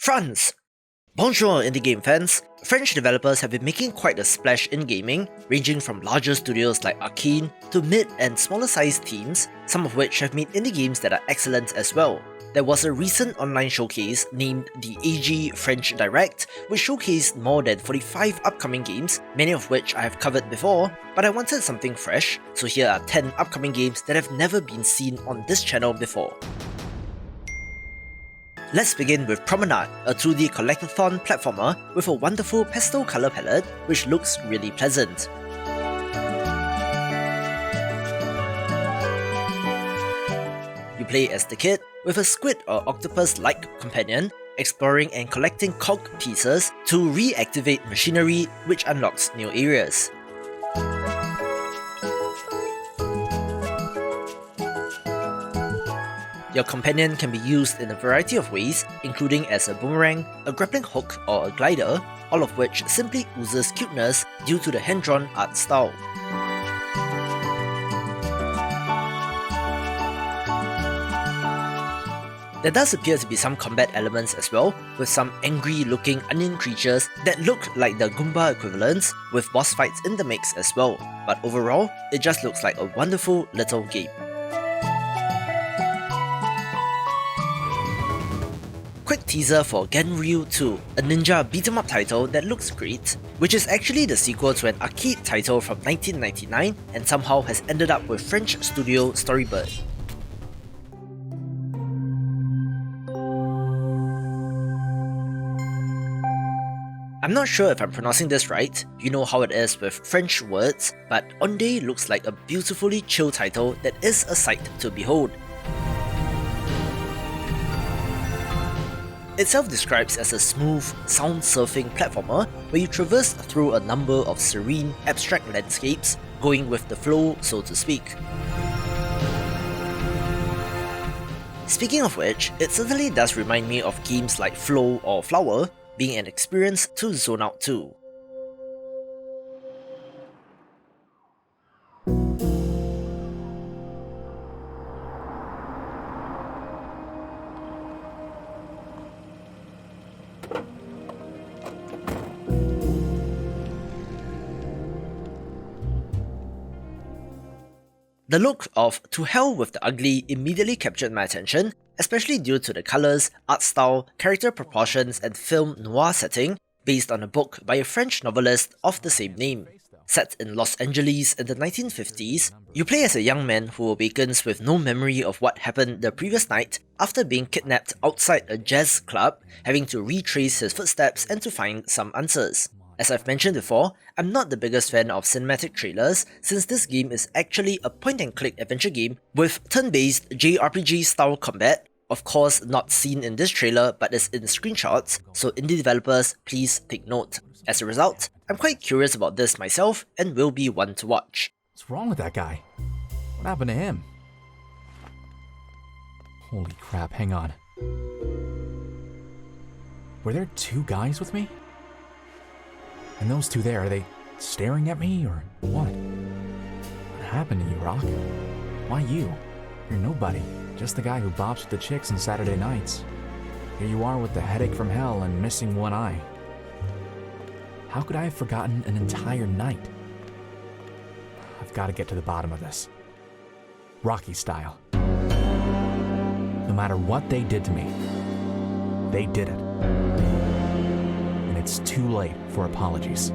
France! Bonjour indie game fans! French developers have been making quite a splash in gaming, ranging from larger studios like Arcane to mid and smaller sized teams, some of which have made indie games that are excellent as well. There was a recent online showcase named the AG French Direct, which showcased more than 45 upcoming games, many of which I have covered before, but I wanted something fresh, so here are 10 upcoming games that have never been seen on this channel before. Let's begin with Promenade, a 2D collectathon platformer with a wonderful pastel color palette which looks really pleasant. You play as the kid with a squid or octopus-like companion, exploring and collecting cog pieces to reactivate machinery which unlocks new areas. Your companion can be used in a variety of ways, including as a boomerang, a grappling hook, or a glider, all of which simply oozes cuteness due to the hand-drawn art style. There does appear to be some combat elements as well, with some angry-looking onion creatures that look like the Goomba equivalents, with boss fights in the mix as well, but overall, it just looks like a wonderful little game. Quick teaser for Ganryu 2, a ninja beat-em-up title that looks great, which is actually the sequel to an arcade title from 1999 and somehow has ended up with French studio Storybird. I'm not sure if I'm pronouncing this right, you know how it is with French words, but Onde looks like a beautifully chill title that is a sight to behold. It self-describes as a smooth, sound-surfing platformer where you traverse through a number of serene, abstract landscapes, going with the flow, so to speak. Speaking of which, it certainly does remind me of games like Flow or Flower, being an experience to zone out to. The look of To Hell with the Ugly immediately captured my attention, especially due to the colours, art style, character proportions and film noir setting, based on a book by a French novelist of the same name. Set in Los Angeles in the 1950s, you play as a young man who awakens with no memory of what happened the previous night after being kidnapped outside a jazz club, having to retrace his footsteps and to find some answers. As I've mentioned before, I'm not the biggest fan of cinematic trailers since this game is actually a point-and-click adventure game with turn-based JRPG style combat, of course not seen in this trailer but is in screenshots, so indie developers please take note. As a result, I'm quite curious about this myself and will be one to watch. What's wrong with that guy? What happened to him? Holy crap, hang on. Were there two guys with me? And those two there, are they staring at me or what? What happened to you, Rock? Why you? You're nobody. Just the guy who bops with the chicks on Saturday nights. Here you are with the headache from hell and missing one eye. How could I have forgotten an entire night? I've got to get to the bottom of this. Rocky style. No matter what they did to me, they did it. And it's too late for apologies.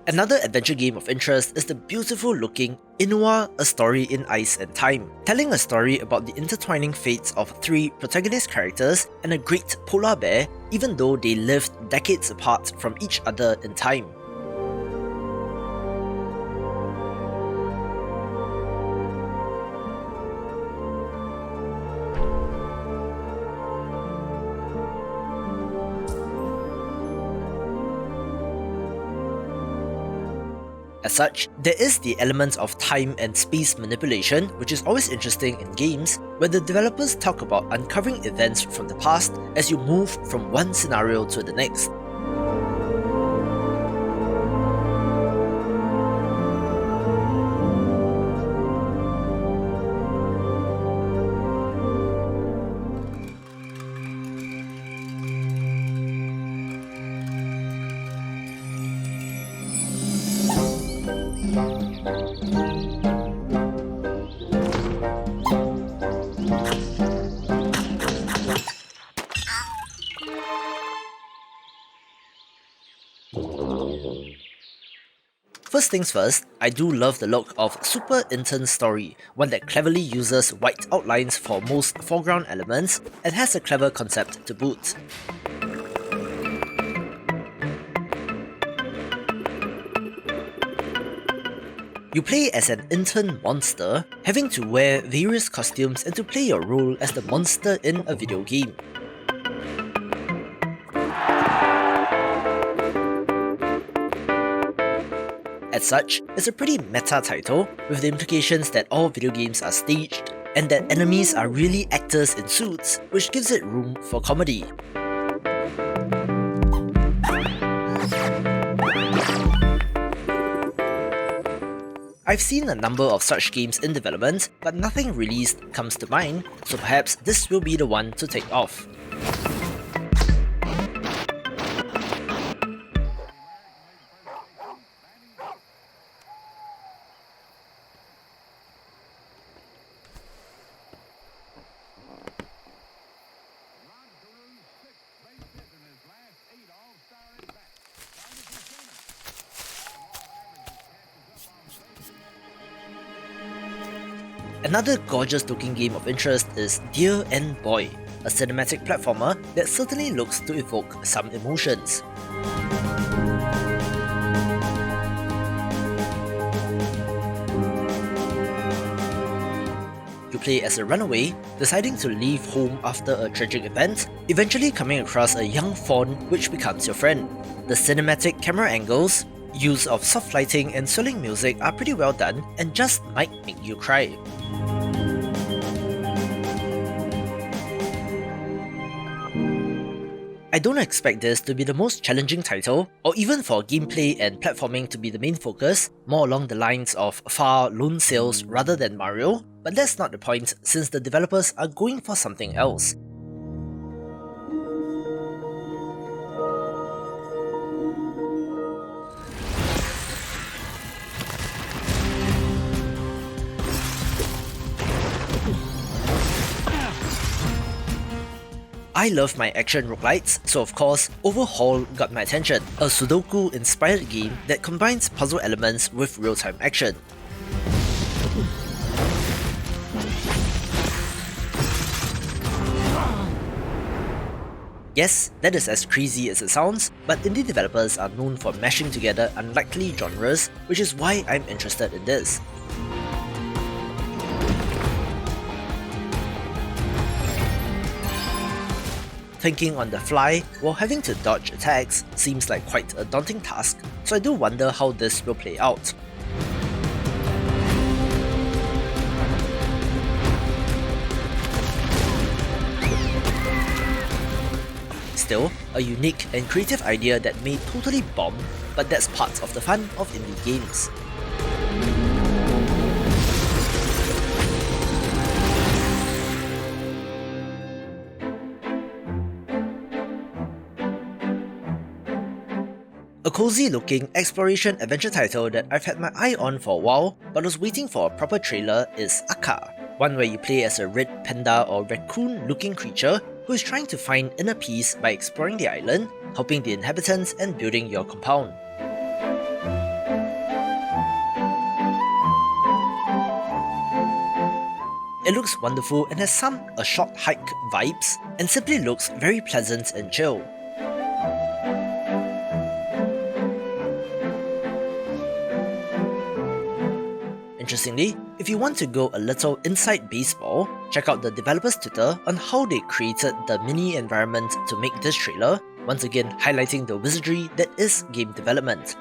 Another adventure game of interest is the beautiful looking Inua, A Story in Ice and Time, telling a story about the intertwining fates of three protagonist characters and a great polar bear, even though they lived decades apart from each other in time. As such, there is the element of time and space manipulation, which is always interesting in games, where the developers talk about uncovering events from the past as you move from one scenario to the next. First things first, I do love the look of Super Intern's story, one that cleverly uses white outlines for most foreground elements and has a clever concept to boot. You play as an intern monster, having to wear various costumes and to play your role as the monster in a video game. As such, it's a pretty meta title, with the implications that all video games are staged, and that enemies are really actors in suits, which gives it room for comedy. I've seen a number of such games in development, but nothing released comes to mind, so perhaps this will be the one to take off. Another gorgeous looking game of interest is Dear and Boy, a cinematic platformer that certainly looks to evoke some emotions. You play as a runaway, deciding to leave home after a tragic event, eventually coming across a young fawn which becomes your friend. The cinematic camera angles, use of soft lighting and swelling music are pretty well done and just might make you cry. I don't expect this to be the most challenging title, or even for gameplay and platforming to be the main focus, more along the lines of far Lone Sails rather than Mario, but that's not the point since the developers are going for something else. I love my action roguelites, so of course, Overhaul got my attention, a Sudoku-inspired game that combines puzzle elements with real-time action. Yes, that is as crazy as it sounds, but indie developers are known for mashing together unlikely genres, which is why I'm interested in this. Thinking on the fly while having to dodge attacks seems like quite a daunting task, so I do wonder how this will play out. Still, a unique and creative idea that may totally bomb, but that's part of the fun of indie games. A cozy looking exploration adventure title that I've had my eye on for a while but was waiting for a proper trailer is Aka, one where you play as a red panda or raccoon looking creature who is trying to find inner peace by exploring the island, helping the inhabitants and building your compound. It looks wonderful and has some a short hike vibes and simply looks very pleasant and chill. Interestingly, if you want to go a little inside baseball, check out the developer's Twitter on how they created the mini environment to make this trailer, once again highlighting the wizardry that is game development.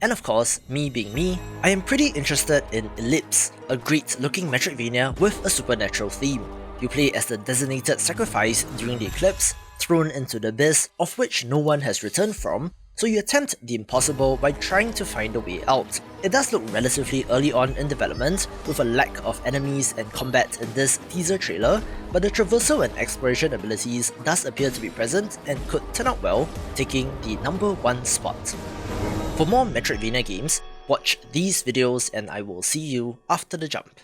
And of course, me being me, I am pretty interested in Ellipse, a great looking Metroidvania with a supernatural theme. You play as the designated sacrifice during the eclipse, thrown into the abyss of which no one has returned from, so you attempt the impossible by trying to find a way out. It does look relatively early on in development, with a lack of enemies and combat in this teaser trailer, but the traversal and exploration abilities does appear to be present and could turn out well, taking the #1 spot. For more Metroidvania games, watch these videos and I will see you after the jump.